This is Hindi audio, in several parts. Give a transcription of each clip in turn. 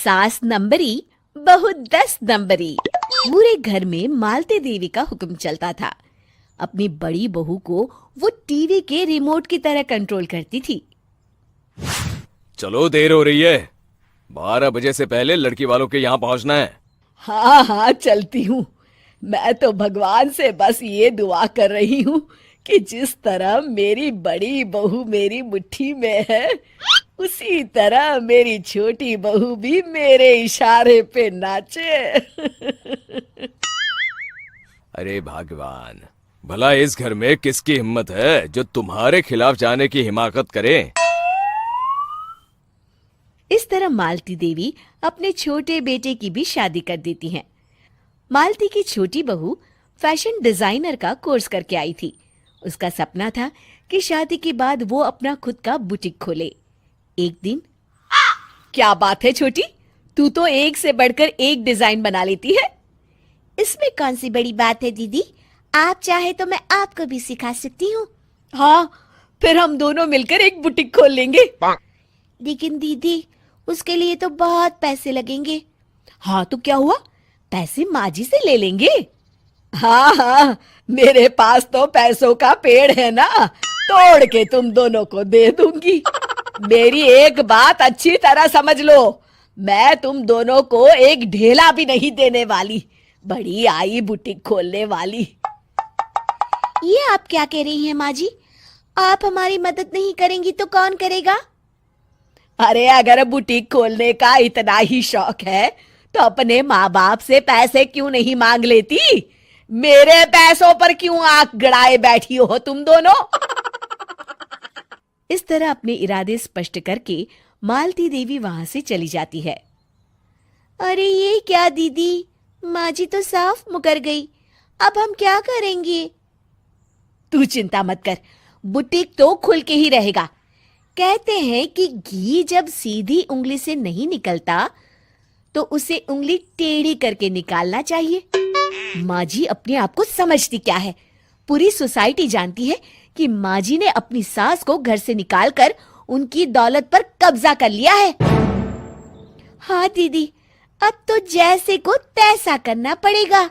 सास नंबरी बहू 10 नंबरी। पूरे घर में मालती देवी का हुक्म चलता था। अपनी बड़ी बहू को वो टीवी के रिमोट की तरह कंट्रोल करती थी। चलो, देर हो रही है। 12 बजे से पहले लड़की वालों के यहाँ पहुंचना है। हाँ हाँ, चलती हूँ। मैं तो भगवान से बस ये दुआ कर रही हूँ कि जिस तरह मेरी बड़ी बहू मेरी मुट्ठी में है, उसी तरह मेरी छोटी बहू भी मेरे इशारे पे नाचे। अरे भगवान, भला इस घर में किसकी हिम्मत है जो तुम्हारे खिलाफ जाने की हिमाकत करे। इस तरह मालती देवी अपने छोटे बेटे की भी शादी कर देती हैं। मालती की छोटी बहू फैशन डिजाइनर का कोर्स करके आई थी। उसका सपना था कि शादी के बाद वो अपना खुद का बुटीक खोले। एक दिन, क्या बात है छोटी, तू तो एक से बढ़कर एक डिजाइन बना लेती है। इसमें कौन सी बड़ी बात है दीदी? आप चाहे तो मैं आपको भी सिखा सकती हूँ। हाँ, फिर हम दोनों मिलकर एक बुटीक खोल लेंगे। लेकिन दीदी, उसके लिए तो बहुत पैसे लगेंगे। हाँ तो क्या हुआ, पैसे माँ जी से ले लेंगे। हाँ हाँ, मेरे पास तो पैसों का पेड़ है ना, तोड़ के तुम दोनों को दे दूंगी। मेरी एक बात अच्छी तरह समझ लो, मैं तुम दोनों को एक ढेला भी नहीं देने वाली। बड़ी आई बुटीक खोलने वाली। ये आप क्या कह रही हैं माँ जी? आप हमारी मदद नहीं करेंगी तो कौन करेगा? अरे अगर बुटीक खोलने का इतना ही शौक है तो अपने माँ बाप से पैसे क्यों नहीं मांग लेती? मेरे पैसों पर क्यों आंख गड़ाए बैठी हो तुम दोनों? इस तरह अपने इरादे स्पष्ट करके मालती देवी वहां से चली जाती है। अरे ये क्या दीदी, माँ जी तो साफ मुकर गई। अब हम क्या करेंगे? तू चिंता मत कर, बुटीक तो खुल के ही रहेगा। कहते हैं कि घी जब सीधी उंगली से नहीं निकलता तो उसे उंगली टेढ़ी करके निकालना चाहिए। माँ जी अपने आप को समझती क्या है? पूरी सोसाइटी जानती है कि माँ जी ने अपनी सास को घर से निकालकर उनकी दौलत पर कब्जा कर लिया है। हाँ दीदी, अब तो जैसे को तैसा करना पड़ेगा।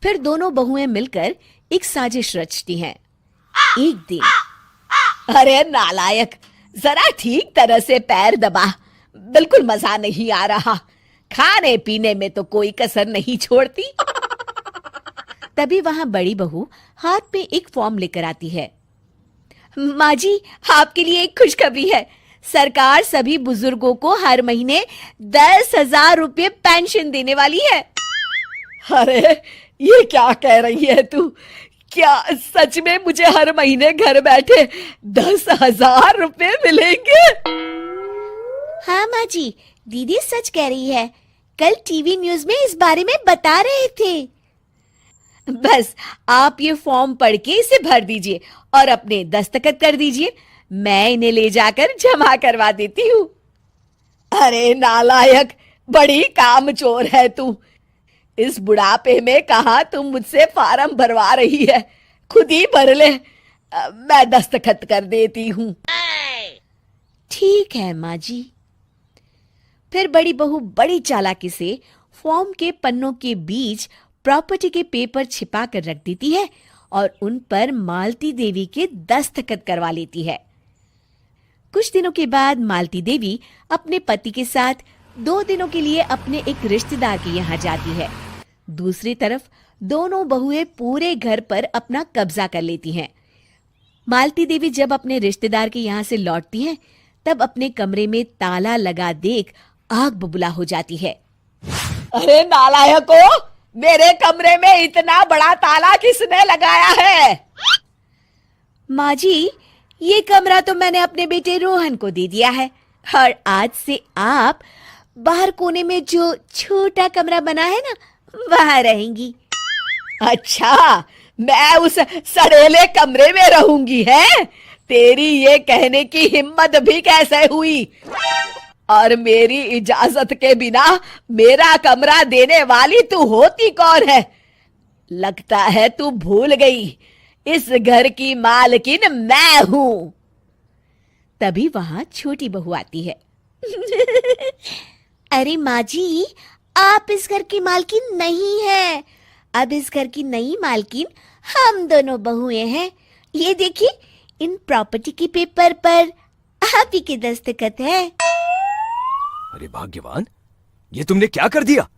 फिर दोनों बहुएं मिलकर एक साजिश रचती हैं। एक दिन, अरे नालायक, जरा ठीक तरह से पैर दबा, बिल्कुल मजा नहीं आ रहा। खाने पीने में तो कोई कसर नहीं छोड़ती। तभी वहां बड़ी बहू हाथ में एक फॉर्म लेकर आती है। माँ जी, आपके लिए एक खुशखबरी है। सरकार सभी बुजुर्गों को हर महीने 10,000 रुपये पेंशन देने वाली है। अरे ये क्या कह रही है तू? क्या सच में मुझे हर महीने घर बैठे 10,000 रुपये मिलेंगे? हाँ माँ जी, दीदी सच कह रही है। कल टीवी न्यूज में इस बारे में बता रहे थे। बस आप ये फॉर्म पढ़ के इसे भर दीजिए और अपने दस्तखत कर दीजिए। मैं इन्हें ले जाकर जमा करवा देती हूँ। अरे नालायक, बड़ी कामचोर है तू। इस बुढ़ापे में कहाँ तुम मुझसे फार्म भरवा रही है? खुद ही भर ले, मैं दस्तखत कर देती हूँ। ठीक है माँ जी। फिर बड़ी बहू बड़ी चालाकी से फॉर्म के पन्नों के बीच प्रॉपर्टी के पेपर छिपा कर रख देती है और उन पर मालती देवी के दस्तखत करवा लेती है। कुछ दिनों के बाद मालती देवी अपने पति के साथ 2 दिनों के लिए अपने एक रिश्तेदार के यहाँ जाती है। दूसरी तरफ दोनों बहुएं पूरे घर पर अपना कब्जा कर लेती हैं। मालती देवी जब अपने रिश्तेदार के यहाँ से लौटती हैं, तब अपने कमरे में ताला लगा देख आग बबूला हो जाती है। अरे नालायको, मेरे कमरे में इतना बड़ा ताला किसने लगाया है? माँ जी, ये कमरा तो मैंने अपने बेटे रोहन को दे दिया है और आज से आप बाहर कोने में जो छोटा कमरा बना है ना, वहां रहेंगी। अच्छा, मैं उस सड़ेले कमरे में रहूंगी है? तेरी ये कहने की हिम्मत भी कैसे हुई? और मेरी इजाजत के बिना मेरा कमरा देने वाली तू होती कौन है? लगता है तू भूल गई, इस घर की मालकिन मैं हूं। तभी वहां छोटी बहू आती है। अरे माँ जी, आप इस घर की मालकिन नहीं है। अब इस घर की नई मालकिन हम दोनों बहुएं हैं। ये देखिए, इन प्रॉपर्टी के पेपर पर आप ही के दस्तखत है। अरे भाग्यवान, ये तुमने क्या कर दिया?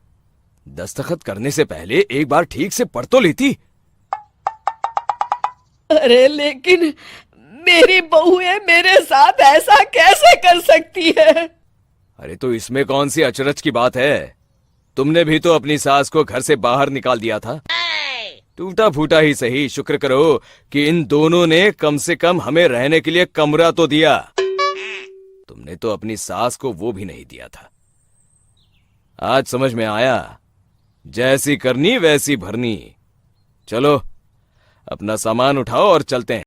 दस्तखत करने से पहले एक बार ठीक से पढ़ तो लेती। अरे लेकिन मेरी बहुएं मेरे साथ ऐसा कैसे कर सकती है? अरे तो इसमें कौन सी अचरज की बात है? तुमने भी तो अपनी सास को घर से बाहर निकाल दिया था। टूटा फूटा ही सही, शुक्र करो कि इन दोनों ने कम से कम हमें रहने के लिए कमरा तो दिया। तुमने तो अपनी सास को वो भी नहीं दिया था। आज समझ में आया, जैसी करनी वैसी भरनी। चलो, अपना सामान उठाओ और चलते हैं।